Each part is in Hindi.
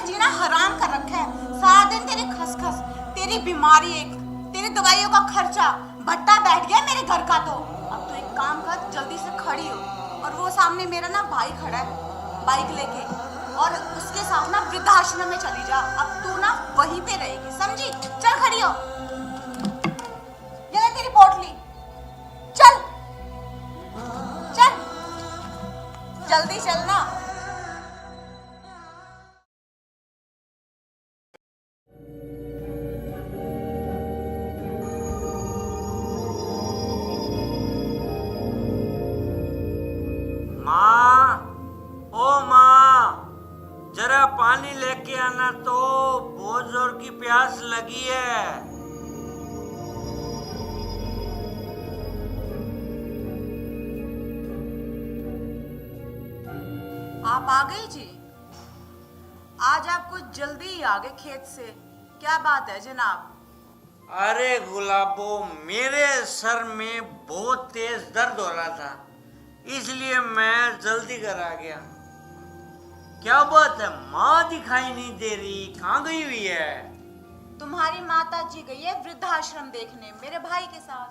जीना हराम कर रखा है। सारा दिन तेरी खसखस, तेरी बीमारी, एक तेरी दवाइयों का खर्चा, भट्टा बैठ गया मेरे घर का। तो अब तो एक काम कर, जल्दी से खड़ी हो और वो सामने मेरा ना भाई खड़ा है बाइक लेके, और उसके साथ ना वृद्धाश्रम में चली जा। अब तू ना वहीं पे रहेगी, समझी? चल खड़ी हो, ये ले तेरी पोटली, चल चल जल्दी चलना। माँ, ओ माँ, जरा पानी लेके आना, तो बहुत जोर की प्यास लगी है। आप आ गई जी? आज आप कुछ जल्दी ही आ गए खेत से, क्या बात है जनाब? अरे गुलाबो, मेरे सर में बहुत तेज दर्द हो रहा था, इसलिए मैं जल्दी घर आ गया। क्या बात है, माँ दिखाई नहीं दे रही, कहाँ गई हुई है? तुम्हारी माता जी गई है वृद्धाश्रम देखने मेरे भाई के साथ।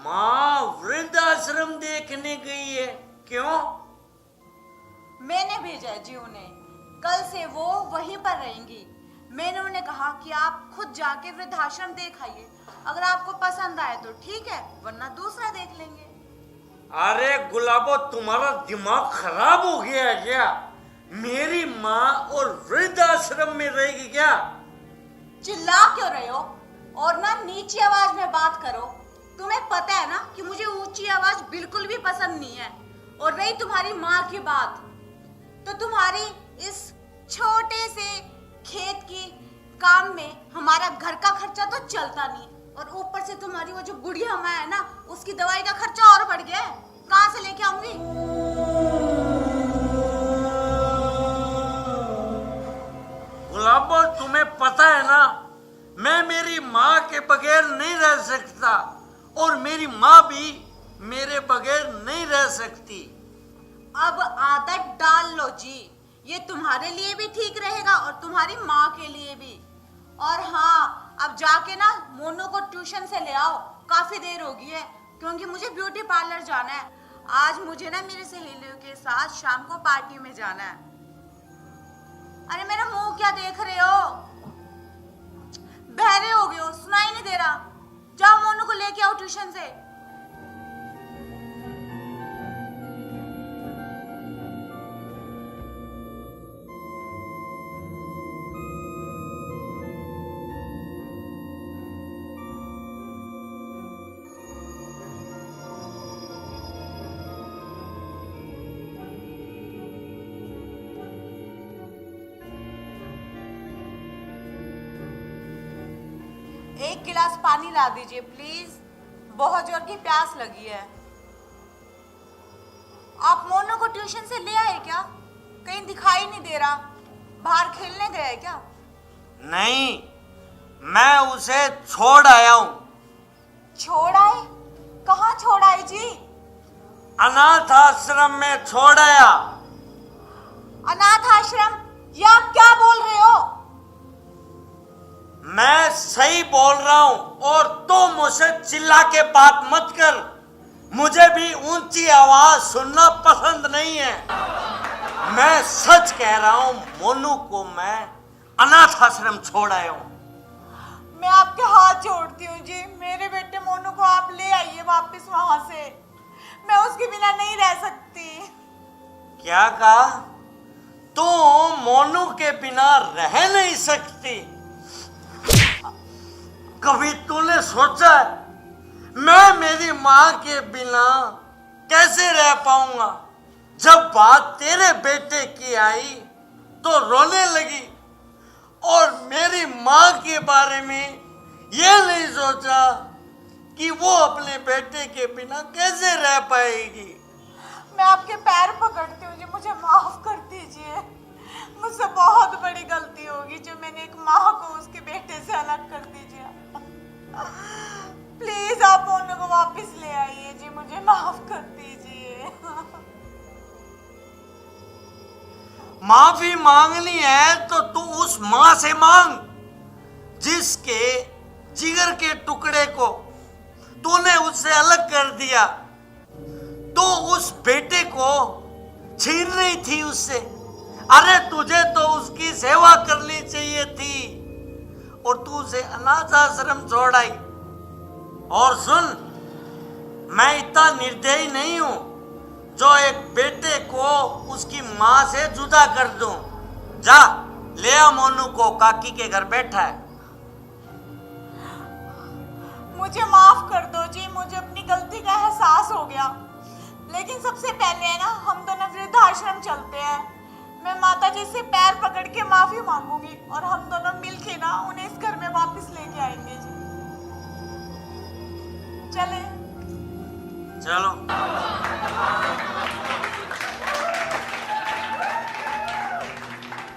माँ वृद्धाश्रम देखने गई है? क्यों? मैंने भेजा है जी उन्हें, कल से वो वहीं पर रहेंगी। मैंने उन्हें कहा कि आप खुद जाके वृद्धाश्रम देख आइए, अगर आपको पसंद आए तो ठीक है, वरना दूसरा देख लेंगे। अरे गुलाबो, तुम्हारा दिमाग खराब हो गया है क्या? मेरी माँ और वृद्धाश्रम में रहेगी क्या? चिल्ला क्यों रहे हो? और ना नीची आवाज में बात करो। तुम्हें पता है ना कि मुझे ऊंची आवाज बिल्कुल भी पसंद नहीं है। और रही तुम्हारी माँ की बात, तो तुम्हारी इस छोटे से खेत की काम में हमारा घर का खर्चा तो चलता नहीं, और ऊपर से तुम्हारी वो जो बुढ़िया माँ है ना, उसकी दवाई का खर्चा और बढ़ गया है। कहाँ से लेके आऊंगी? गुलाबो, तुम्हें पता है ना, मैं मेरी माँ के बगैर नहीं रह सकता, और मेरी माँ भी मेरे बगैर नहीं रह सकती। अब आदत डाल लो जी, ये तुम्हारे लिए भी ठीक रहेगा और तुम्हारी माँ के लिए भी। और हाँ, अब जाके ना मोनू को ट्यूशन से ले आओ, काफी देर हो गई है, क्योंकि मुझे ब्यूटी पार्लर जाना है। आज मुझे ना मेरी सहेलियों के साथ शाम को पार्टी में जाना है। अरे मेरा मुंह क्या देख रहे हो? बहरे हो गए हो, सुनाई नहीं दे रहा? जाओ मोनू को लेके आओ ट्यूशन से। एक गिलास पानी ला दीजिए प्लीज, बहुत जोर की प्यास लगी है। आप मोनू को ट्यूशन से ले आए क्या? कहीं दिखाई नहीं दे रहा, बाहर खेलने गए क्या? नहीं, मैं उसे छोड़ आया हूँ। छोड़ आए? कहाँ छोड़ आए जी? अनाथ आश्रम में छोड़ आया। अनाथ आश्रम? ये आप क्या बोल रहे हो? मैं सही बोल रहा हूँ, और तुम मुझसे चिल्ला के बात मत कर। मुझे भी ऊंची आवाज सुनना पसंद नहीं है। मैं सच कह रहा हूँ, मोनू को मैं अनाथ आश्रम छोड़ आया हूँ। मैं आपके हाथ जोड़ती हूँ जी, मेरे बेटे मोनू को आप ले आइए वापस वहां से। मैं उसके बिना नहीं रह सकती। क्या कहा? तुम मोनू के बिना रह नहीं सकती? कभी तूने सोचा है मैं मेरी माँ के बिना कैसे रह पाऊंगा? जब बात तेरे बेटे की आई तो रोने लगी, और मेरी माँ के बारे में ये नहीं सोचा कि वो अपने बेटे के बिना कैसे रह पाएगी। मैं आपके पैर पकड़ती हूँ जी, मुझे माफ कर दीजिए। मुझसे बहुत बड़ी गलती होगी जो मैंने एक माँ को उसके बेटे से अलग कर दीजिए। प्लीज आप मोनू को वापस ले आइए जी, मुझे माफ कर दीजिए। माफी मांगनी है तो तू उस मां से मांग जिसके जिगर के टुकड़े को तूने उससे अलग कर दिया। तो उस बेटे को छीन रही थी उससे। अरे तुझे तो उसकी सेवा करनी चाहिए थी और तू उसे अनाथ आश्रम छोड़ाई। और सुन, मैं इतना निर्दयी नहीं हूं जो एक बेटे को उसकी मां से जुदा कर दूं। जा ले आ मोनू को, काकी के घर बैठा है। मुझे माफ कर दो जी, मुझे अपनी गलती का एहसास हो गया। लेकिन सबसे पहले है ना, हम दोनों वृद्धाश्रम चलते हैं। मैं माता जी से पैर पकड़ के माफी मांगूंगी और हम दोनों मिलके ना उन्हें इस घर में वापस लेके आएंगे जी। चले। चलो।